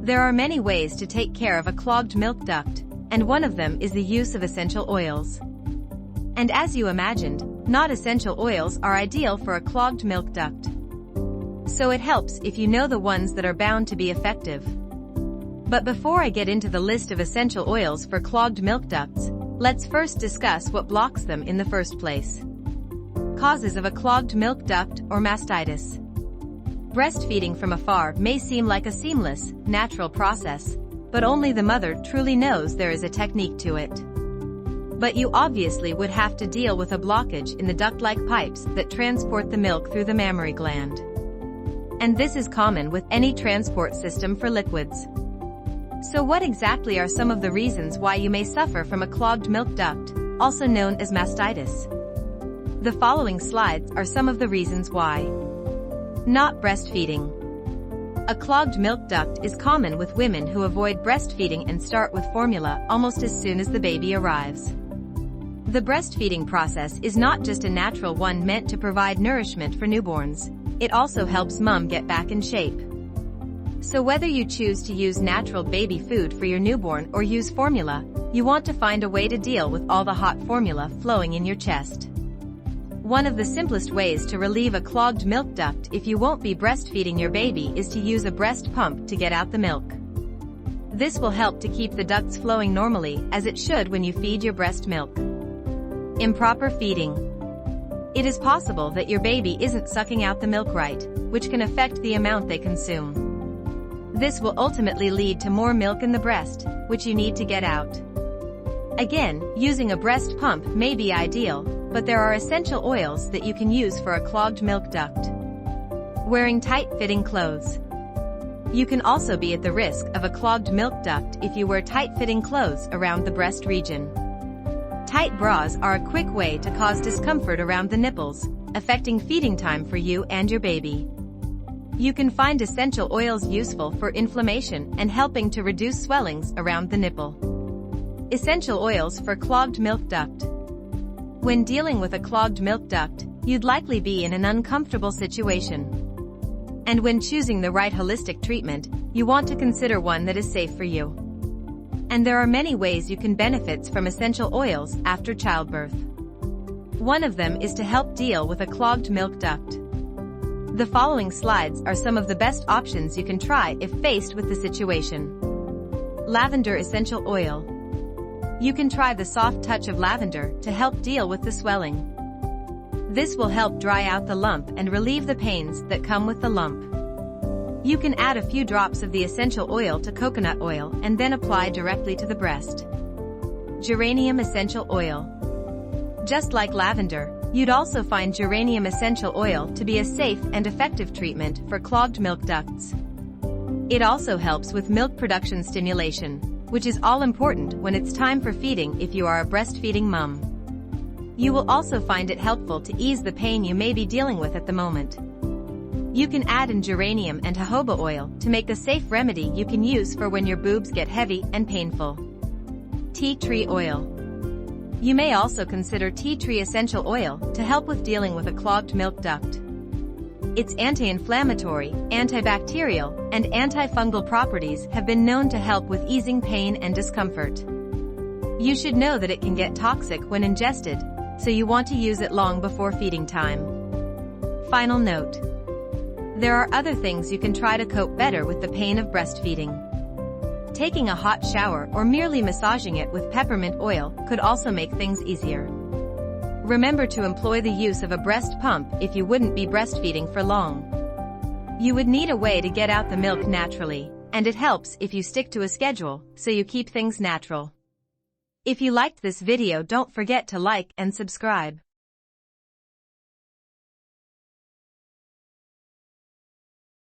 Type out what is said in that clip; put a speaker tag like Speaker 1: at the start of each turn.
Speaker 1: There are many ways to take care of a clogged milk duct, and one of them is the use of essential oils. And as you imagined, not essential oils are ideal for a clogged milk duct. So it helps if you know the ones that are bound to be effective. But before I get into the list of essential oils for clogged milk ducts, let's first discuss what blocks them in the first place. Causes of a clogged milk duct or mastitis. Breastfeeding from afar may seem like a seamless, natural process, but only the mother truly knows there is a technique to it. But you obviously would have to deal with a blockage in the duct-like pipes that transport the milk through the mammary gland. And this is common with any transport system for liquids. So what exactly are some of the reasons why you may suffer from a clogged milk duct, also known as mastitis? The following slides are some of the reasons why. Not breastfeeding. A clogged milk duct is common with women who avoid breastfeeding and start with formula almost as soon as the baby arrives. The breastfeeding process is not just a natural one meant to provide nourishment for newborns, it also helps mom get back in shape. So whether you choose to use natural baby food for your newborn or use formula, you want to find a way to deal with all the hot formula flowing in your chest. One of the simplest ways to relieve a clogged milk duct if you won't be breastfeeding your baby is to use a breast pump to get out the milk. This will help to keep the ducts flowing normally as it should when you feed your breast milk. Improper feeding. It is possible that your baby isn't sucking out the milk right, which can affect the amount they consume. This will ultimately lead to more milk in the breast, which you need to get out. Again, using a breast pump may be ideal, but there are essential oils that you can use for a clogged milk duct. Wearing tight-fitting clothes. You can also be at the risk of a clogged milk duct if you wear tight-fitting clothes around the breast region. Tight bras are a quick way to cause discomfort around the nipples, affecting feeding time for you and your baby. You can find essential oils useful for inflammation and helping to reduce swellings around the nipple. Essential oils for clogged milk duct. When dealing with a clogged milk duct, you'd likely be in an uncomfortable situation. And when choosing the right holistic treatment, you want to consider one that is safe for you. And there are many ways you can benefit from essential oils after childbirth. One of them is to help deal with a clogged milk duct. The following slides are some of the best options you can try if faced with the situation. Lavender Essential Oil. You can try the soft touch of lavender to help deal with the swelling. This will help dry out the lump and relieve the pains that come with the lump. You can add a few drops of the essential oil to coconut oil and then apply directly to the breast. Geranium Essential Oil. Just like lavender, you'd also find geranium essential oil to be a safe and effective treatment for clogged milk ducts. It also helps with milk production stimulation, which is all important when it's time for feeding if you are a breastfeeding mom. You will also find it helpful to ease the pain you may be dealing with at the moment. You can add in geranium and jojoba oil to make a safe remedy you can use for when your boobs get heavy and painful. Tea tree oil. You may also consider tea tree essential oil to help with dealing with a clogged milk duct. Its anti-inflammatory, antibacterial, and antifungal properties have been known to help with easing pain and discomfort. You should know that it can get toxic when ingested, so you want to use it long before feeding time. Final note. There are other things you can try to cope better with the pain of breastfeeding. Taking a hot shower or merely massaging it with peppermint oil could also make things easier. Remember to employ the use of a breast pump if you wouldn't be breastfeeding for long. You would need a way to get out the milk naturally, and it helps if you stick to a schedule so you keep things natural. If you liked this video, don't forget to like and subscribe.